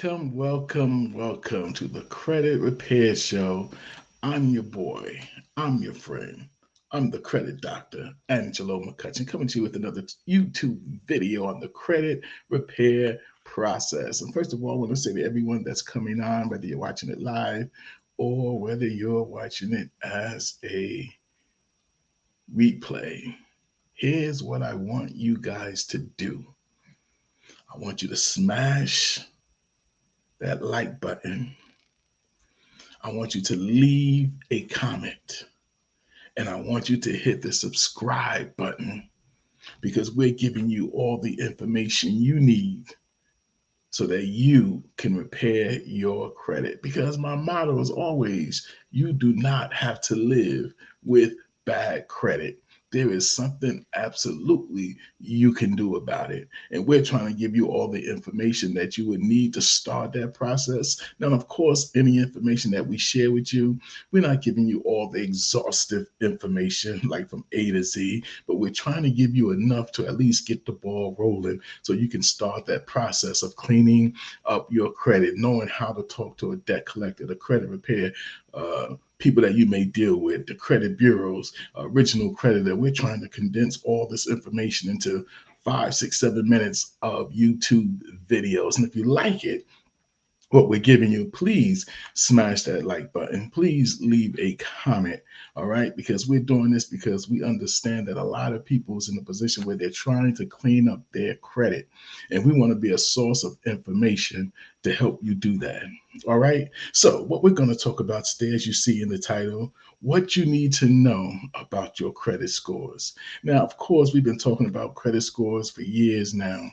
Welcome to the Credit Repair Show. I'm your boy, I'm your friend, I'm the credit doctor, Angelo McCutcheon, coming to you with another YouTube video on the credit repair process. And first of all, I want to say to everyone that's coming on, whether you're watching it live or whether you're watching it as a replay, here's what I want you guys to do. I want you to smash that like button. I want you to leave a comment and I want you to hit the subscribe button because we're giving you all the information you need so that you can repair your credit. Because my motto is always you do not have to live with bad credit. There is something absolutely you can do about it. And we're trying to give you all the information that you would need to start that process. Now, of course, any information that we share with you, we're not giving you all the exhaustive information like from A to Z, but we're trying to give you enough to at least get the ball rolling so you can start that process of cleaning up your credit, knowing how to talk to a debt collector, the credit repair people that you may deal with, the credit bureaus, original creditor. We're trying to condense all this information into 5, 6, 7 minutes of YouTube videos. And if you like it, what we're giving you, please smash that like button. Please leave a comment. All right. Because we're doing this because we understand that a lot of people is in a position where they're trying to clean up their credit. And we want to be a source of information to help you do that. All right. So, what we're going to talk about today, as you see in the title, what you need to know about your credit scores. Now, of course, we've been talking about credit scores for years now.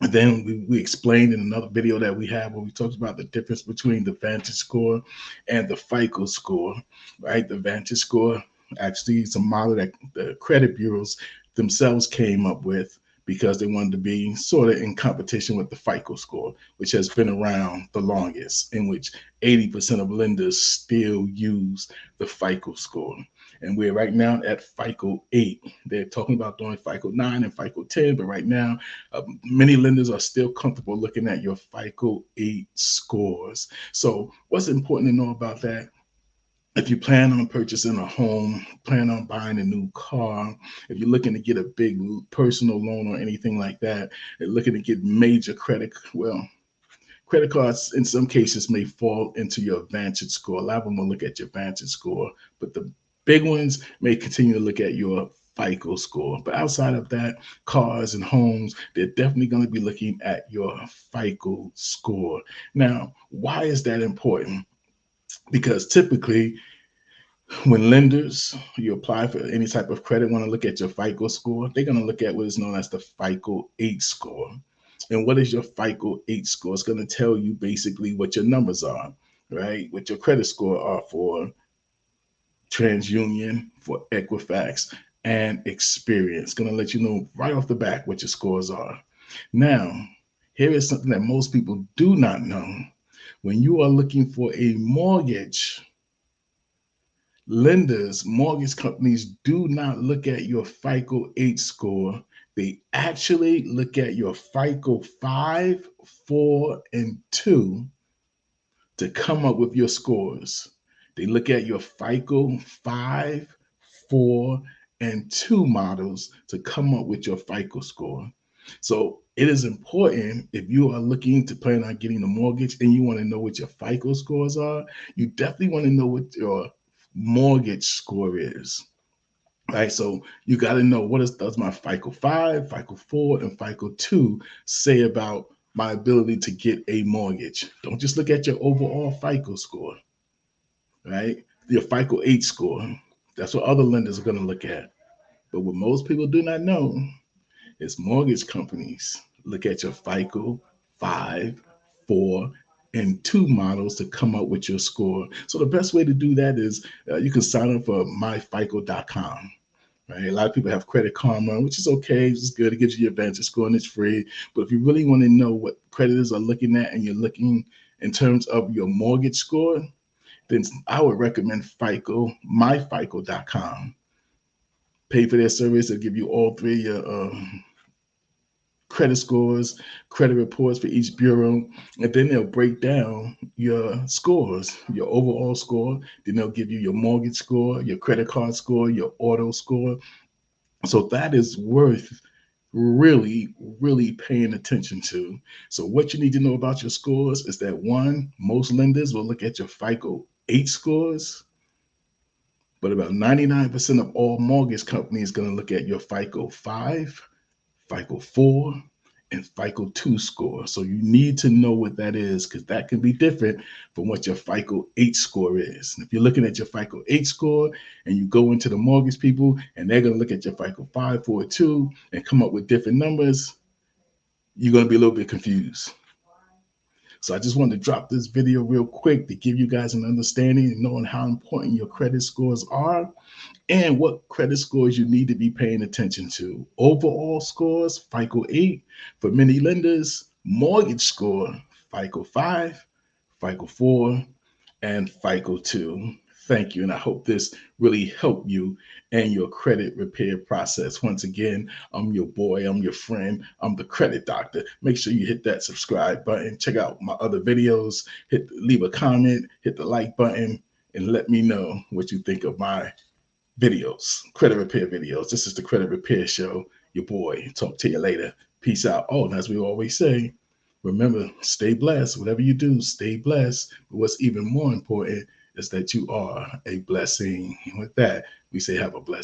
And then we explained in another video that we have where we talked about the difference between the Vantage score and the FICO score, right? The Vantage score actually is a model that the credit bureaus themselves came up with because they wanted to be sort of in competition with the FICO score, which has been around the longest, in which 80% of lenders still use the FICO score. And we're right now at FICO 8. They're talking about doing FICO 9 and FICO 10, but right now many lenders are still comfortable looking at your FICO 8 scores. So, what's important to know about that? If you plan on purchasing a home, plan on buying a new car, if you're looking to get a big personal loan or anything like that, and looking to get major credit, well, credit cards in some cases may fall into your Vantage score. A lot of them will look at your Vantage score, but the big ones may continue to look at your FICO score. But outside of that, cars and homes, they're definitely going to be looking at your FICO score. Now, why is that important? Because typically, when lenders, you apply for any type of credit, want to look at your FICO score, they're going to look at what is known as the FICO 8 score. And what is your FICO 8 score? It's going to tell you basically what your numbers are, right? What your credit score are for TransUnion, for Equifax, and Experience. Going to let you know right off the back what your scores are. Now, here is something that most people do not know. When you are looking for a mortgage, lenders, mortgage companies do not look at your FICO 8 score. They actually look at your FICO 5, 4, and 2 to come up with your scores. They look at your FICO 5, 4, and 2 models to come up with your FICO score. So it is important if you are looking to plan on getting a mortgage and you want to know what your FICO scores are, you definitely want to know what your mortgage score is. Right. So you got to know does my FICO 5, FICO 4, and FICO 2 say about my ability to get a mortgage. Don't just look at your overall FICO score, right? Your FICO 8 score. That's what other lenders are going to look at. But what most people do not know is mortgage companies look at your FICO 5, 4, and 2 models to come up with your score. So the best way to do that is you can sign up for myfico.com. Right? A lot of people have Credit Karma, which is okay. It's good. It gives you your Vantage score and it's free. But if you really want to know what creditors are looking at and you're looking in terms of your mortgage score, then I would recommend FICO, myfico.com. Pay for their service. They'll give you all three credit scores, credit reports for each bureau, and then they'll break down your scores, your overall score. Then they'll give you your mortgage score, your credit card score, your auto score. So that is worth really, really paying attention to. So what you need to know about your scores is that one, most lenders will look at your FICO 8 scores, but about 99% of all mortgage companies going to look at your FICO 5, FICO 4, and FICO 2 score. So you need to know what that is because that can be different from what your FICO 8 score is. And if you're looking at your FICO 8 score and you go into the mortgage people and they're going to look at your FICO 5, 4, 2 and come up with different numbers, you're going to be a little bit confused. So I just wanted to drop this video real quick to give you guys an understanding and knowing how important your credit scores are and what credit scores you need to be paying attention to. Overall scores, FICO 8 for many lenders, mortgage score, FICO 5, FICO 4, and FICO 2. Thank you, and I hope this really helped you and your credit repair process. Once again, I'm your boy, I'm your friend, I'm the credit doctor. Make sure you hit that subscribe button, check out my other videos, leave a comment, hit the like button, and let me know what you think of my videos, credit repair videos. This is the Credit Repair Show. Your boy. Talk to you later. Peace out. Oh, and as we always say, remember, stay blessed. Whatever you do, stay blessed. But what's even more important is that you are a blessing. And with that, we say have a blessed